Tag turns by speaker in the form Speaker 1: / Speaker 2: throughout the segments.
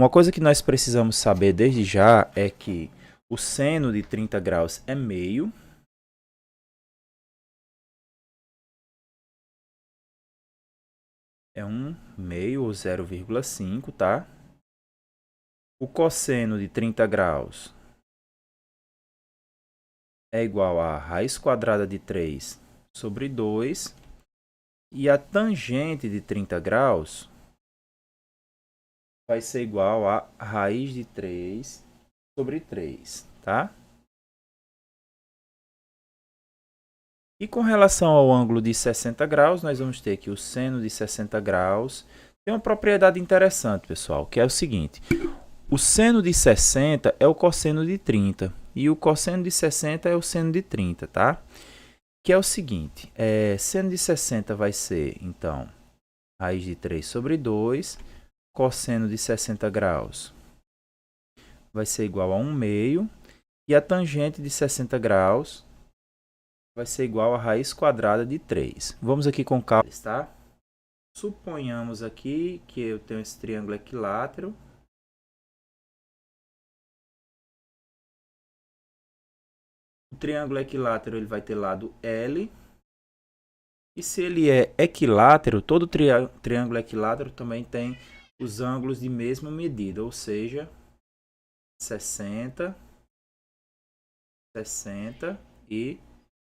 Speaker 1: Uma coisa que nós precisamos saber desde já é que o seno de 30 graus é meio. É 1/2 ou 0,5, tá? O cosseno de 30 graus é igual a raiz quadrada de 3 sobre 2. E a tangente de 30 graus vai ser igual a raiz de 3 sobre 3, tá? E com relação ao ângulo de 60 graus, nós vamos ter que o seno de 60 graus tem uma propriedade interessante, pessoal, que é o seguinte. O seno de 60 é o cosseno de 30 e o cosseno de 60 é o seno de 30, tá? Que é o seguinte, seno de 60 vai ser, então, raiz de 3 sobre 2, cosseno de 60 graus vai ser igual a 1/2, e a tangente de 60 graus vai ser igual a raiz quadrada de 3. Vamos aqui com cálculo, tá? Suponhamos aqui que eu tenho esse triângulo equilátero. O triângulo equilátero ele vai ter lado L. E se ele é equilátero, todo triângulo equilátero também tem os ângulos de mesma medida, ou seja, 60, 60 e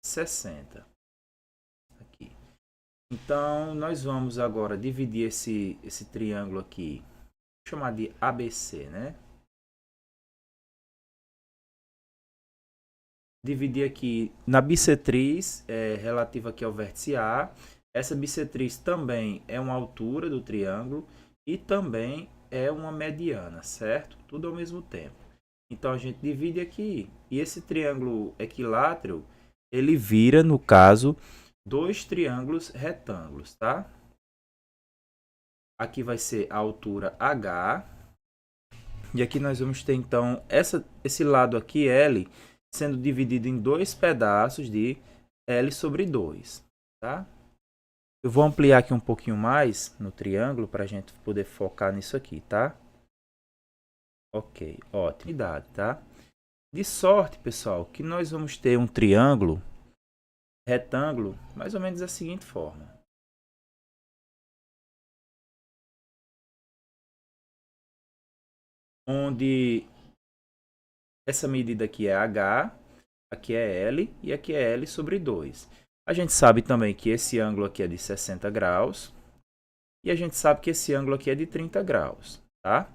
Speaker 1: 60. Aqui. Então, nós vamos agora dividir esse triângulo aqui, vou chamar de ABC, né? Dividir aqui na bissetriz relativa aqui ao vértice A. Essa bissetriz também é uma altura do triângulo e também é uma mediana, certo? Tudo ao mesmo tempo. Então, a gente divide aqui e esse triângulo equilátero, ele vira, no caso, dois triângulos retângulos, tá? Aqui vai ser a altura H. E aqui nós vamos ter, então, esse lado aqui, L, sendo dividido em dois pedaços de L sobre 2, tá? Eu vou ampliar aqui um pouquinho mais no triângulo para a gente poder focar nisso aqui, tá? Ok, ótimo, tá? De sorte, pessoal, que nós vamos ter um triângulo retângulo mais ou menos da seguinte forma. Onde essa medida aqui é H, aqui é L e aqui é L sobre 2. A gente sabe também que esse ângulo aqui é de 60 graus e a gente sabe que esse ângulo aqui é de 30 graus, tá?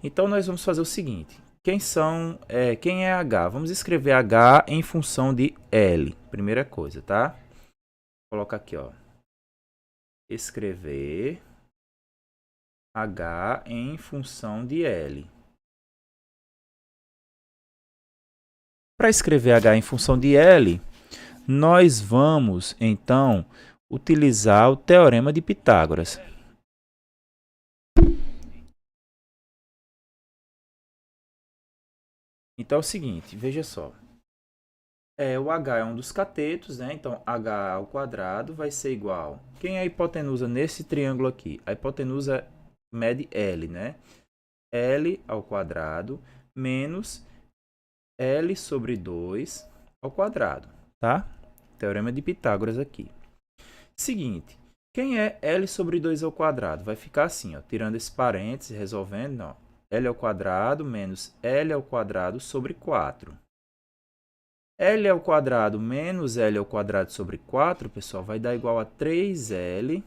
Speaker 1: Então, nós vamos fazer o seguinte. Quem é H? Vamos escrever H em função de L. Primeira coisa, tá? Vou colocar aqui, ó. Escrever H em função de L. Para escrever H em função de L, nós vamos, então, utilizar o Teorema de Pitágoras. Então é o seguinte, veja só. O H é um dos catetos, né? Então, H ao quadrado vai ser igual. Quem é a hipotenusa nesse triângulo aqui? A hipotenusa mede L, né? L ao quadrado menos L sobre 2 ao quadrado, tá? Teorema de Pitágoras aqui. Seguinte, quem é L sobre 2 ao quadrado? Vai ficar assim, ó, tirando esse parênteses, resolvendo, ó. L ao quadrado menos L ao quadrado sobre 4. L ao quadrado menos L ao quadrado sobre 4, pessoal, vai dar igual a 3L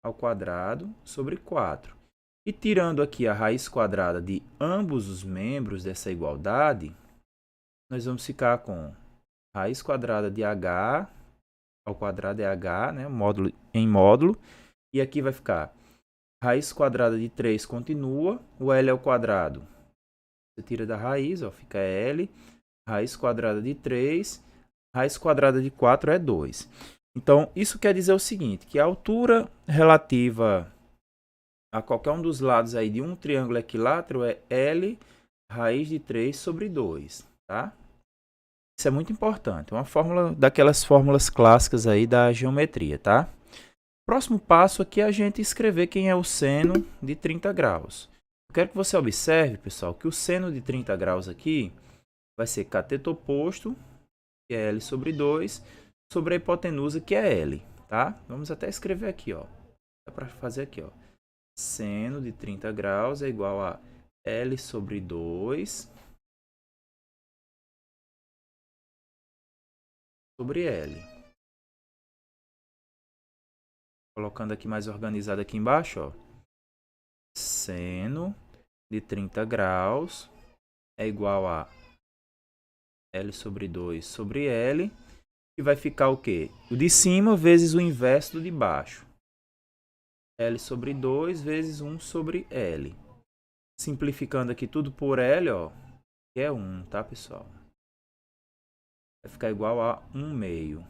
Speaker 1: ao quadrado sobre 4. E tirando aqui a raiz quadrada de ambos os membros dessa igualdade, nós vamos ficar com raiz quadrada de H ao quadrado é H, né, módulo em módulo. E aqui vai ficar raiz quadrada de 3 continua, o L ao quadrado. Você tira da raiz, ó, fica L, raiz quadrada de 3, raiz quadrada de 4 é 2. Então, isso quer dizer o seguinte, que a altura relativa a qualquer um dos lados aí de um triângulo equilátero é L raiz de 3 sobre 2, tá? Isso é muito importante, uma fórmula daquelas fórmulas clássicas aí da geometria, tá? Próximo passo aqui é a gente escrever quem é o seno de 30 graus. Eu quero que você observe, pessoal, que o seno de 30 graus aqui vai ser cateto oposto, que é L sobre 2, sobre a hipotenusa, que é L, tá? Vamos até escrever aqui, ó. Dá para fazer aqui, ó. Seno de 30 graus é igual a L sobre 2 sobre L. Colocando aqui mais organizado aqui embaixo, ó. Seno de 30 graus é igual a L sobre 2 sobre L, que vai ficar o quê? O de cima vezes o inverso do de baixo. L sobre 2 vezes 1 sobre L. Simplificando aqui tudo por L, ó, que é 1, tá, pessoal? Vai ficar igual a 1 meio.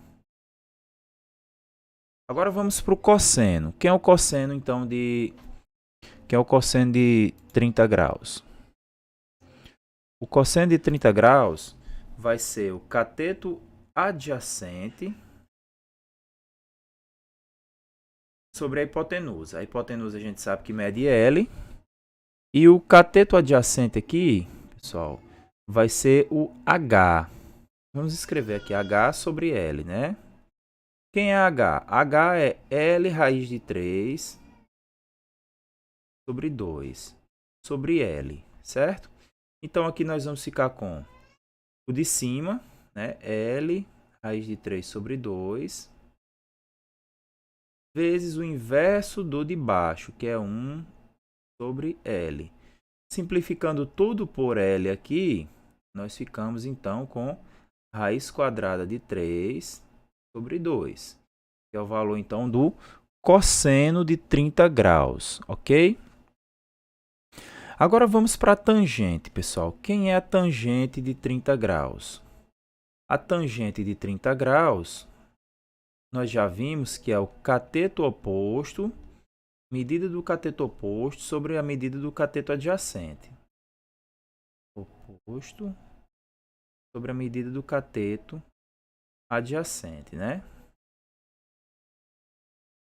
Speaker 1: Agora vamos para o cosseno. Quem é o cosseno, então, Quem é o cosseno de 30 graus? O cosseno de 30 graus vai ser o cateto adjacente sobre a hipotenusa. A hipotenusa a gente sabe que mede L. E o cateto adjacente aqui, pessoal, vai ser o H. Vamos escrever aqui H sobre L, né? Quem é H? H é L raiz de 3 sobre 2 sobre L, certo? Então aqui nós vamos ficar com o de cima, né? L raiz de 3 sobre 2 vezes o inverso do de baixo, que é 1 sobre L. Simplificando tudo por L aqui, nós ficamos então com raiz quadrada de 3 sobre 2, que é o valor então do cosseno de 30 graus, ok? Agora vamos para a tangente, pessoal. Quem é a tangente de 30 graus? A tangente de 30 graus, nós já vimos que é o cateto oposto, medida do cateto oposto sobre a medida do cateto adjacente. Oposto sobre a medida do cateto adjacente, né?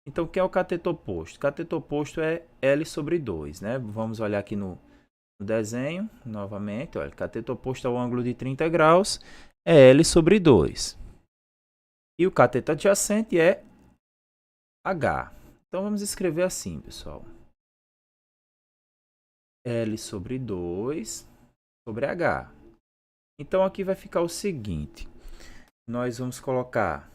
Speaker 1: Então, o que é o cateto oposto? O cateto oposto é L sobre 2, né? Vamos olhar aqui no desenho, novamente. Olha, cateto oposto ao ângulo de 30 graus é L sobre 2. E o cateto adjacente é H. Então, vamos escrever assim, pessoal. L sobre 2 sobre H. Então, aqui vai ficar o seguinte. Nós vamos colocar...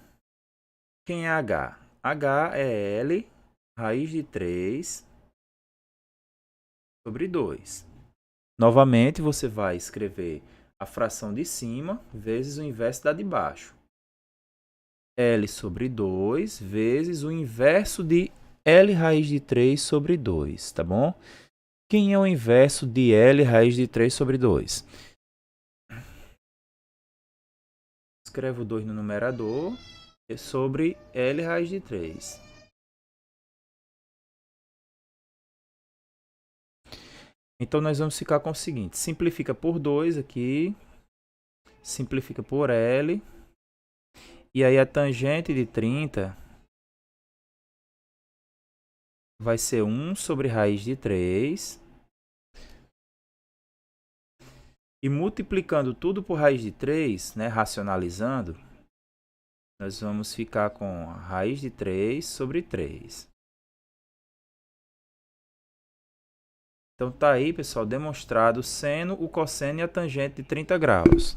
Speaker 1: Quem é H? H é L raiz de 3 sobre 2. Novamente, você vai escrever a fração de cima vezes o inverso da de baixo. L sobre 2 vezes o inverso de L raiz de 3 sobre 2, tá bom? Quem é o inverso de L raiz de 3 sobre 2? Escrevo 2 no numerador sobre L raiz de 3. Então, nós vamos ficar com o seguinte. Simplifica por 2 aqui. Simplifica por L. E aí, a tangente de 30 vai ser 1 sobre raiz de 3. E multiplicando tudo por raiz de 3, né, racionalizando, nós vamos ficar com a raiz de 3 sobre 3. Então, tá aí, pessoal, demonstrado o seno, o cosseno e a tangente de 30 graus.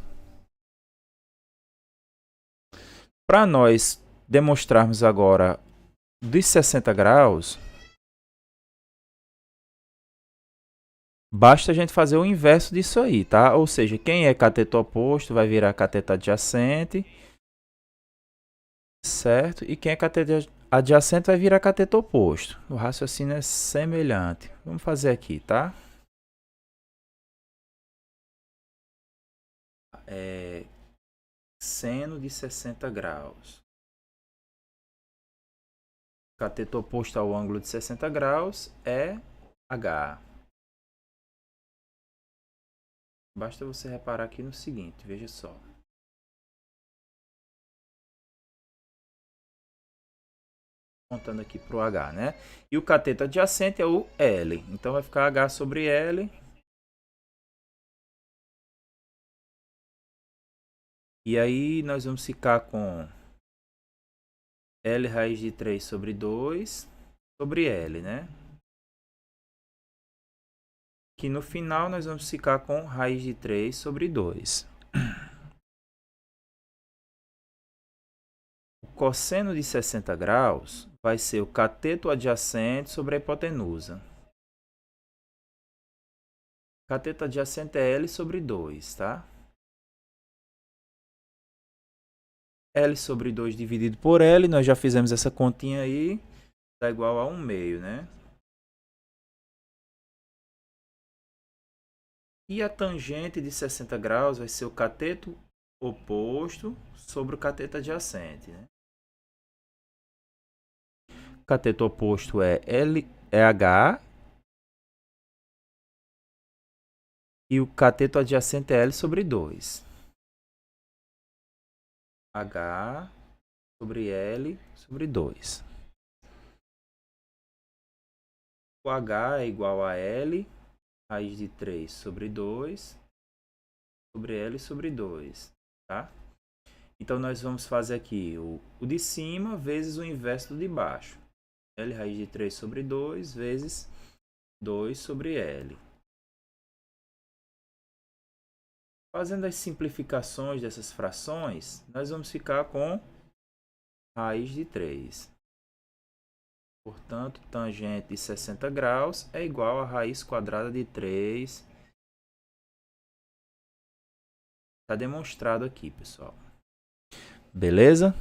Speaker 1: Para nós demonstrarmos agora dos 60 graus, basta a gente fazer o inverso disso aí, tá? Ou seja, quem é cateto oposto vai virar cateto adjacente, certo? E quem é cateto adjacente vai virar cateto oposto. O raciocínio é semelhante. Vamos fazer aqui, tá? Seno de 60 graus. Cateto oposto ao ângulo de 60 graus é H. Basta você reparar aqui no seguinte, veja só. Contando aqui para o H, né? E o cateto adjacente é o L. Então, vai ficar H sobre L. E aí, nós vamos ficar com L raiz de 3 sobre 2 sobre L, né? Que no final, nós vamos ficar com raiz de 3 sobre 2. O cosseno de 60 graus vai ser o cateto adjacente sobre a hipotenusa. Cateto adjacente é L sobre 2, tá? L sobre 2 dividido por L, nós já fizemos essa continha aí, dá igual a 1 meio, né? E a tangente de 60 graus vai ser o cateto oposto sobre o cateto adjacente, né? O cateto oposto é H e o cateto adjacente é L sobre 2. H sobre L sobre 2. O H é igual a L, raiz de 3 sobre 2, sobre L sobre 2, tá? Então, nós vamos fazer aqui o de cima vezes o inverso do de baixo. L raiz de 3 sobre 2 vezes 2 sobre L. Fazendo as simplificações dessas frações, nós vamos ficar com raiz de 3. Portanto, tangente de 60 graus é igual a raiz quadrada de 3. Está demonstrado aqui, pessoal. Beleza?